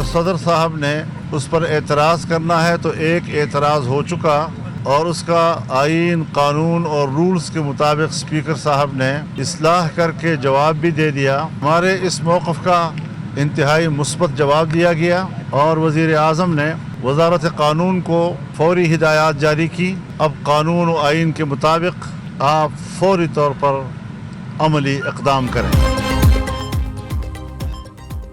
सदर साहब ने उस पर एतराज़ करना है तो एक एतराज़ हो चुका और उसका आइन, कानून और रूल्स के मुताबिक स्पीकर साहब ने इस्लाह करके जवाब भी दे दिया। हमारे इस मौक़िफ़ का इंतहाई मुस्बत जवाब दिया गया और वज़ीर आज़म ने वज़ारत कानून को फौरी हिदायत जारी की। अब कानून और आइन के मुताबिक आप फौरी तौर पर अमली इक़दाम करें।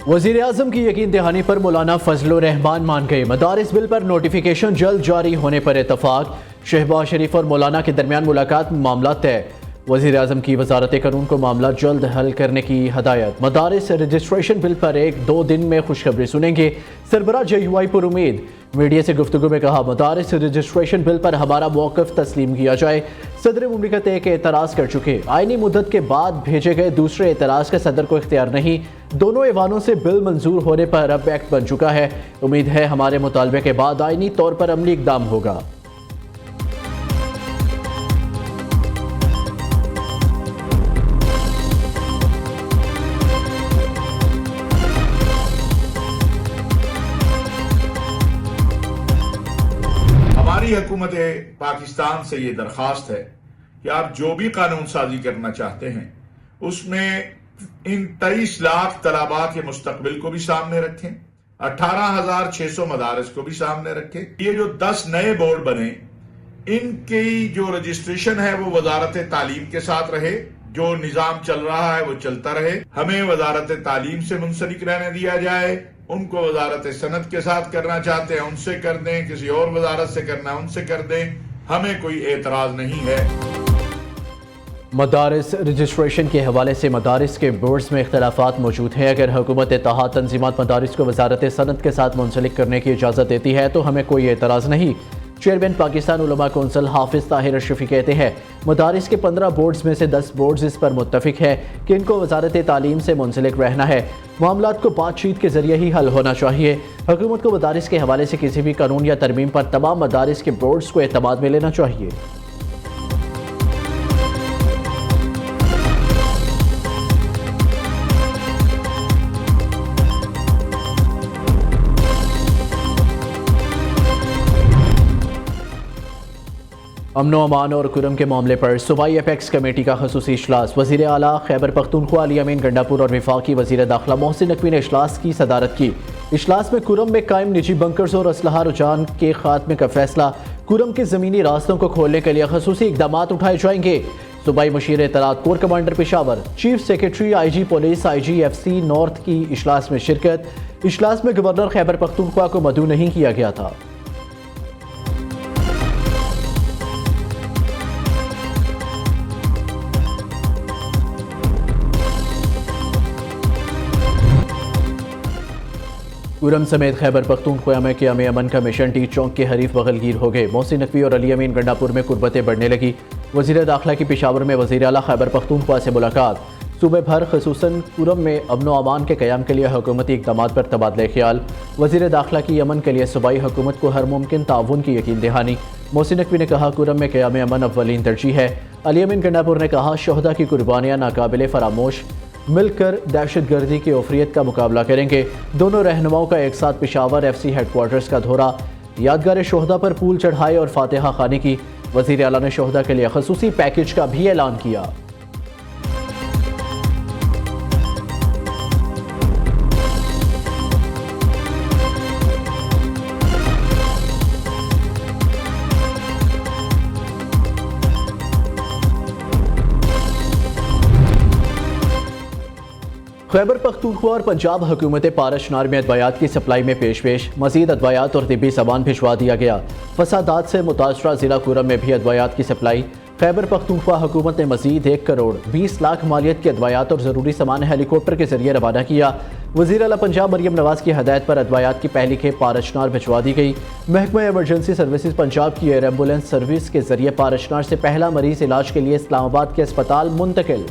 वज़ीर आज़म की यकीन दहानी पर मौलाना फजलुर रहमान मान गए। मदारिस बिल पर नोटिफिकेशन जल्द जारी होने पर इतफाक। शहबाज शरीफ और मौलाना के दरमियान मुलाकात, मामला तय। वज़ीर आज़म की वज़ारत कानून को मामला जल्द हल करने की हदायत। मदारिस रजिस्ट्रेशन बिल पर 1-2 दिन में खुशखबरी सुनेंगे। सरबराह JUI पर उम्मीद। मीडिया से गुफ्तगू में कहा, मदारिस रजिस्ट्रेशन बिल पर हमारा मौक़िफ़ तस्लीम किया जाए। सदर मुमलिकत एक एतराज़ कर चुके, आइनी मुद्दत के बाद भेजे गए दूसरे एतराज़ का सदर को इख्तियार नहीं। दोनों ऐवानों से बिल मंजूर होने पर अब एक्ट बन चुका है। उम्मीद है हमारे मुतालबे के बाद आइनी तौर पर अमली इक़दाम होगा। हमारी हुकूमत पाकिस्तान से ये दरख्वास्त है कि आप जो भी कानून साजी करना चाहते हैं उसमें इन 23 लाख तलबा के मुस्तकबिल को भी सामने रखें, 18,600 मदारस को भी सामने रखें। ये जो 10 नए बोर्ड बने, इनकी जो रजिस्ट्रेशन है वो वजारत तालीम के साथ रहे। जो निजाम चल रहा है वो चलता रहे। हमें वजारत तालीम से मुंसलिक रहने दिया जाए। उनको वजारत सनत के साथ करना चाहते हैं उनसे कर दें, किसी और वजारत से करना है उनसे कर दें, हमें कोई एतराज नहीं है। मदारिस रजिस्ट्रेशन के हवाले से मदारिस के बोर्ड्स में इख्तलाफात मौजूद हैं। अगर हुकूमत इत्तेहाद तंजीमात मदारिस को वजारत सनत के साथ मुंसलिक करने की इजाज़त देती है तो हमें कोई एतराज़ नहीं। चेयरमैन पाकिस्तान उलमा कौंसिल हाफिज ताहिर अशरफी कहते हैं, मदारिस के 15 बोर्ड्स में से 10 बोर्ड्स इस पर मुत्तफिक है कि इनको वजारत तालीम से मुंसलिक रहना है। मामलात को बातचीत के जरिए ही हल होना चाहिए। हुकूमत को मदारिस के हवाले से किसी भी कानून या तरमीम पर तमाम मदारिस के बोर्ड्स को एतमाद में लेना चाहिए। अमनो अमान और कुरम के मामले पर सूबाई अपेक्स कमेटी का खसूसी इजलास। वज़ीर आला खैबर पख्तूनख्वा अली अमीन गंडापुर और वफाकी वज़ीर दाखिला मोहसिन नकवी ने इजलास की सदारत की। इजलास में कुरम में कायम निजी बंकर्स और असलहा रुझान के खात्मे का फैसला। कुरम के ज़मीनी रास्तों को खोलने के लिए खसूसी इक़दाम उठाए जाएंगे। सूबाई मशीर इत्तलात corps commander Peshawar, chief secretary IG police IGFC north की इजलास में शिरकत। इजलास में गवर्नर खैबर पख्तूनख्वा को मदऊ नहीं किया गया था। कुरम समेत खैबर पख्तूनख्वा में क़याम अमन का मिशन टी चौक के हरीफ बगलगीर हो गए। मोहसिन नकवी और अली अमीन गंडापुर में कुर्बतें बढ़ने लगी। वज़ीर दाखिला की पेशावर में वज़ीर आला खैबर पख्तूनख्वा से मुलाकात। सूबे भर खसूसन कुरम में अमन व अमान के क़याम के लिए हुकूमती इक़दामात पर तबादला ख्याल। वज़ीर दाखिला की यमन के लिए सूबाई हुकूमत को हर मुमकिन ताउन की यकीन दहानी। मोहसिन नकवी ने कहा, कुरम में क़याम अमन अव्वलीन तरजीह है। अली अमीन गंडापुर ने कहा, शहदा की कुर्बानियाँ नाकाबिले फरामोश, मिलकर दहशत गर्दी की ओफरियत का मुकाबला करेंगे। दोनों रहनुमाओं का एक साथ पेशावर FC हेडक्वार्टर्स का दौरा। यादगार शहदा पर फूल चढ़ाए और फातिहा खानी की। वज़ीर आला ने शहदा के लिए खसूसी पैकेज का भी ऐलान किया। खैबर पख्तूनख्वा और पंजाब हुकूमत पारशनार में अदवायात की सप्लाई में पेश मज़ीद अदवायात और तिब्बी सामान भिजवा दिया गया। फसादात से मुतासरा ज़िला कुरम में भी अदवायात की सप्लाई। खैबर पख्तूनख्वा हुकूमत ने मज़ीद 1 करोड़ 20 लाख मालियत की अदवायात और ज़रूरी सामान हेलीकॉप्टर के जरिए रवाना किया। वज़ीर आला पंजाब मरियम नवाज की हदायत पर अदवायात की पहली खेप पारशनार भिजवा दी गई। महकमा एमरजेंसी सर्विसेज पंजाब की एयर एम्बुलेंस सर्विस के जरिए पारशनार से पहला मरीज इलाज के लिए इस्लामाबाद के अस्पताल मुंतकिल।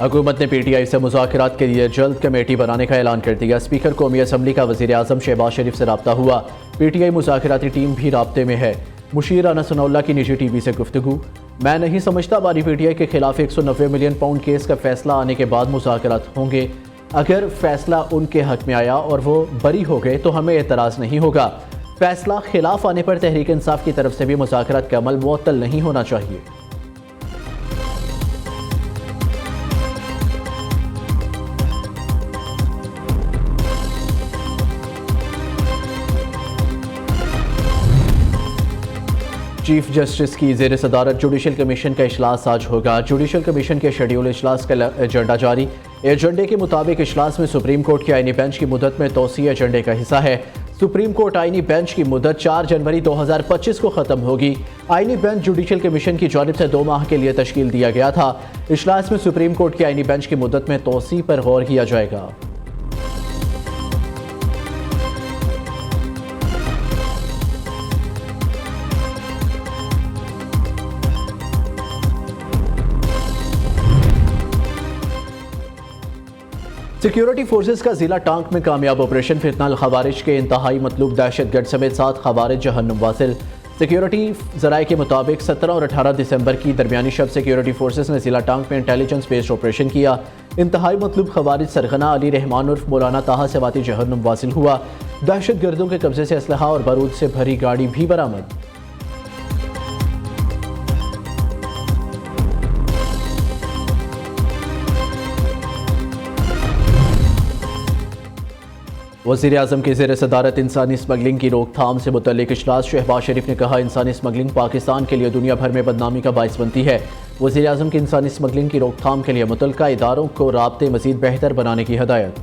हुकूमत ने PTI से मुज़ाकरात के लिए जल्द कमेटी बनाने का ऐलान कर दिया। स्पीकर कौमी असम्बली का वज़ीर आज़म शहबाज शरीफ से रब्ता हुआ। PTI मुज़ाकराती टीम भी राब्ते में है। मुशीर राना सनाउल्लाह की निजी TV से गुफ्तगू। मैं नहीं समझता बानी PTI के खिलाफ 190 मिलियन पाउंड केस का फैसला आने के बाद मुज़ाकरात होंगे। अगर फैसला उनके हक में आया और वो बरी हो गए तो हमें एतराज़ नहीं होगा। फैसला खिलाफ आने पर तहरीक इंसाफ की तरफ से भी मुज़ाकरात का अमल मुअत्तल नहीं होना चाहिए। चीफ जस्टिस की ज़ेर सदारत जुडिशल कमीशन का इजलास आज होगा। जुडिशल कमीशन के शेड्यूल इजलास का एजेंडा जारी। एजेंडे के मुताबिक इजलास में सुप्रीम कोर्ट की आईनी बेंच की मुद्दत में तोसी एजेंडे का हिस्सा है। सुप्रीम कोर्ट आईनी बेंच की मुद्दत 4 जनवरी 2025 को ख़त्म होगी। आईनी बेंच जुडिशल कमीशन की जानिब से 2 माह के लिए तश्कील दिया गया था। इजलास में सुप्रीम कोर्ट की आईनी बेंच की मुद्दत में तोसी पर गौर किया जाएगा। सिक्योरिटी फोर्सेस का जिला टांक में कामयाब ऑपरेशन। फितनाल खवारिज के इंतहाई मतलूब दहशतगर्द समेत 7 खवारिज जहन्नुम वासिल। सिक्योरिटी ज़राए के मुताबिक 17 और 18 दिसंबर की दरमियानी शब सिक्योरिटी फोर्सेस ने जिला टांक में इंटेलिजेंस बेस्ड ऑपरेशन किया। इंतहाई मतलूब खवारिज सरगना अली रहमान उर्फ मौलाना ताहा सवाती जहन्नुम वासिल हुआ। दहशतगर्दों के कब्जे से असलहा और बारूद से भरी गाड़ी भी बरामद। वज़ीर आज़म की ज़ेर सदारत इंसानी स्मगलिंग की रोकथाम से मुतल्लिक इजलास। शहबाज शरीफ ने कहा, इंसानी स्मगलिंग पाकिस्तान के लिए दुनिया भर में बदनामी का बाइस बनती है। वज़ीर आज़म की इंसानी स्मगलिंग की रोकथाम के लिए मुतल्लिका इदारों को राब्ते मज़ीद बेहतर बनाने की हदायत।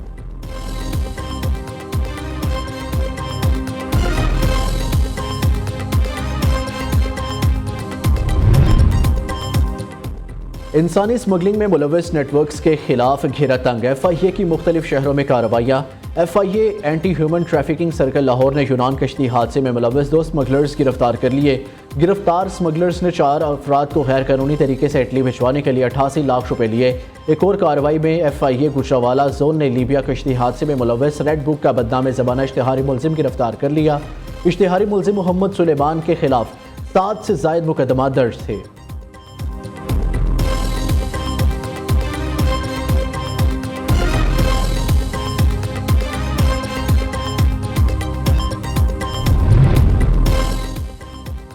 इंसानी स्मगलिंग में मुलव्वस नेटवर्क्स के खिलाफ घेरा तंग। FIA की मुख्तलिफ शहरों में कार्रवाइयाँ। FIA anti human trafficking circle Lahore ने यूनान कश्ती हादसे में मुलव्वस 2 स्मगलर्स गिरफ्तार कर लिए। गिरफ्तार स्मगलर्स ने 4 अफराद को गैर कानूनी तरीके से इटली भिजवाने के लिए 88 लाख रुपए लिए। एक और कार्रवाई में FIA गुजरावाला जोन ने लीबिया कश्ती हादसे में मुलव्वस रेड बुक का बदनाम ज़माना इश्तिहारी मुलजिम गिरफ्तार कर लिया। इश्तिहारी मुलजिम मोहम्मद सुलेमान के खिलाफ 7 से ज़ायद मुकदमा दर्ज थे।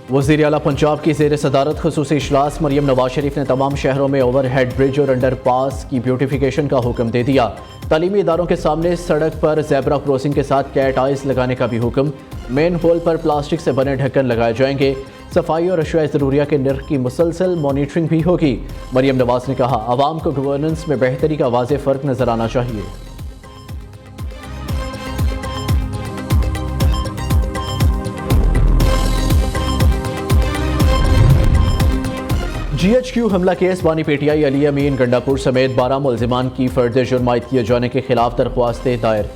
वज़ीर आला पंजाब की ज़ेर सदारत ख़ुसूसी इजलास। मरियम नवाज शरीफ ने तमाम शहरों में ओवर हेड ब्रिज और अंडर पास की ब्यूटिफिकेशन का हुक्म दे दिया। तालीमी इदारों के सामने सड़क पर ज़ेब्रा क्रॉसिंग के साथ कैट आइज लगाने का भी हुक्म। मेन होल पर प्लास्टिक से बने ढक्कन लगाए जाएंगे। सफाई और अशिया ज़रूरिया के नर्ख की मुसलसल मॉनिटरिंग भी होगी। मरियम नवाज ने कहा, आवाम को गवर्नेंस में बेहतरी का वाज़ेह फ़र्क नज़र आना चाहिए। GHQ हमला केस बानी PTI अली अमीन गंडापुर समेत 12 मुल्जिमान की फर्द जुर्म आयद किए जाने के खिलाफ दरख्वास्तें दायर।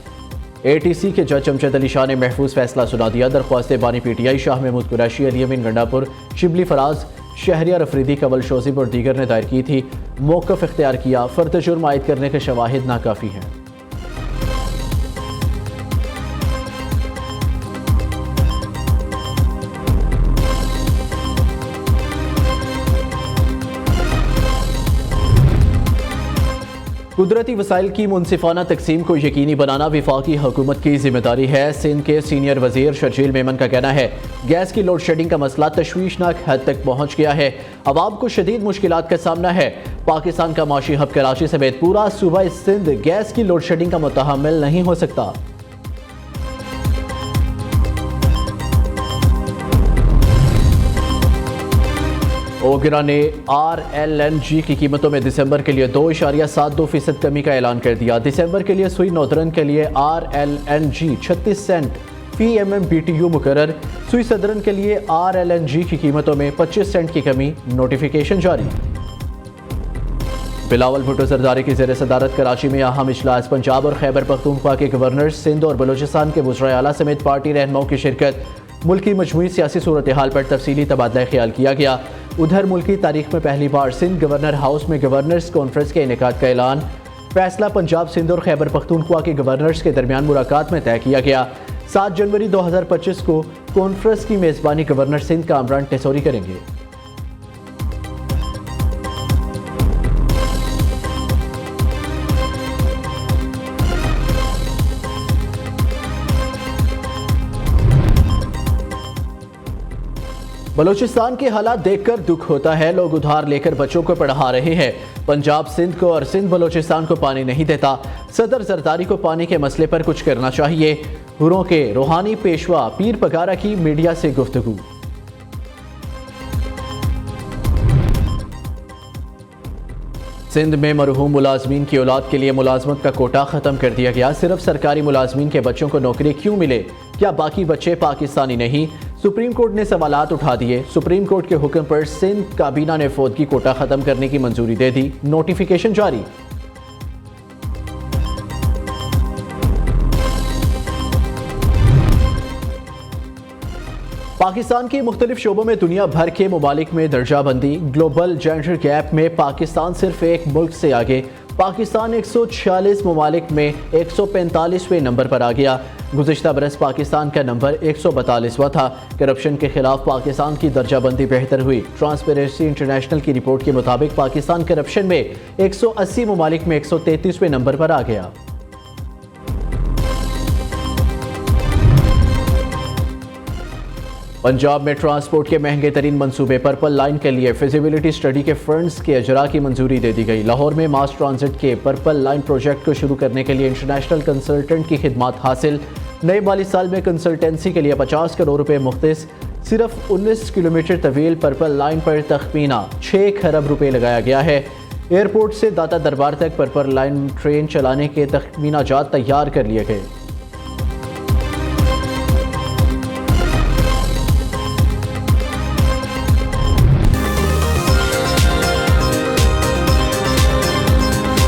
ATC के जज अमजद अली शाह ने महफूज फैसला सुना दिया। दरख्वास्तें बानी PTI शाह महमूद कुरैशी, अली अमीन गंडापुर, शिबली फराज, शहरियार अफरीदी, कवल शोजिब और दीगर ने दायर की थी। मौक़िफ़ इख्तियार किया, फर्द जुर्म आयद करने के शवाहिद नाकाफ़ी हैं। कुदरती वसाइल की मुनसिफाना तकसीम को यकीनी बनाना विफाकी हुकूमत की जिम्मेदारी है। सिंध के सीनियर वजीर शर्जील मेमन का कहना है, गैस की लोड शेडिंग का मसला तशवीशनाक हद तक पहुँच गया है। अवाम को शदीद मुश्किलात का सामना है। पाकिस्तान का माशी हब कराची समेत पूरा सूबा सिंध गैस की लोड शेडिंग का मुतहम्मिल नहीं हो सकता। ओगरा ने RLNG की कीमतों में दिसंबर के लिए 2.72% कमी का ऐलान कर दिया। दिसंबर के लिए सुई नॉर्दर्न के लिए RLNG 36 सेंट फी MMBTU मुकर्रर। सुई सदरन के लिए RLNG की कीमतों में 25 सेंट की कमी। नोटिफिकेशन जारी। बिलावल भुट्टो जरदारी की ज़ेर सदारत कराची में अहम इजलास। पंजाब और खैबर पख्तूनख्वा के गवर्नर, सिंध और बलूचिस्तान के वज़राए आला समेत पार्टी रहनुमाओं की शिरकत। मुल्क की मजमूई सियासी सूरत हाल पर तफसीली तबादला ख्याल किया गया। उधर मुल्क की तारीख में पहली बार सिंध गवर्नर हाउस में गवर्नर्स कॉन्फ्रेंस के इनेकाद का ऐलान। फैसला पंजाब, सिंध और खैबर पख्तूनख्वा के गवर्नर्स के दरमियान मुलाकात में तय किया गया। 7 जनवरी 2025 को कॉन्फ्रेंस की मेज़बानी गवर्नर सिंध कामरान टेसौरी करेंगे। बलूचिस्तान के हालात देखकर दुख होता है। लोग उधार लेकर बच्चों को पढ़ा रहे हैं। पंजाब सिंध को और सिंध बलूचिस्तान को पानी नहीं देता। सदर जरदारी को पानी के मसले पर कुछ करना चाहिए। हुरों के रूहानी पेशवा पीर पगारा की मीडिया से गुफ्तगू। सिंध में मरहूम मुलाजमीन की औलाद के लिए मुलाजमत का कोटा ख़त्म कर दिया गया। सिर्फ सरकारी मुलाजमीन के बच्चों को नौकरी क्यों मिले, क्या बाकी बच्चे पाकिस्तानी नहीं? सुप्रीम कोर्ट ने सवालात उठा दिए। सुप्रीम कोर्ट के हुक्म पर सिंध काबीना ने फौदगी कोटा ख़त्म करने की मंजूरी दे दी। नोटिफिकेशन जारी। पाकिस्तान के मुख्तलिफ शोबों में दुनिया भर के ममालिक में दर्जाबंदी। ग्लोबल जेंडर गैप में पाकिस्तान सिर्फ एक मुल्क से आगे। पाकिस्तान 146 ममालिक में 145वें नंबर पर आ गया। गुज़िश्ता बरस पाकिस्तान का नंबर 142वां था। करप्शन के खिलाफ पाकिस्तान की दर्जाबंदी बेहतर हुई। ट्रांसपेरेंसी इंटरनेशनल की रिपोर्ट के मुताबिक पाकिस्तान करप्शन में 180 ममालिक में 133वें नंबर पर आ गया। पंजाब में ट्रांसपोर्ट के महंगे तरीन मंसूबे पर्पल लाइन के लिए फिजिबिलिटी स्टडी के फंड्स के अजरा की मंजूरी दे दी गई। लाहौर में मास ट्रांजिट के पर्पल लाइन प्रोजेक्ट को शुरू करने के लिए इंटरनेशनल कंसल्टेंट की खिदमात हासिल। नए माली साल में कंसल्टेंसी के लिए 50 करोड़ रुपए मुख्तिस। सिर्फ 19 किलोमीटर तवील पर्पल लाइन पर तखमीना 6 खरब रुपए लगाया गया है। एयरपोर्ट से दाता दरबार तक पर्पल लाइन ट्रेन चलाने के तखमीना जात तैयार कर लिए गए।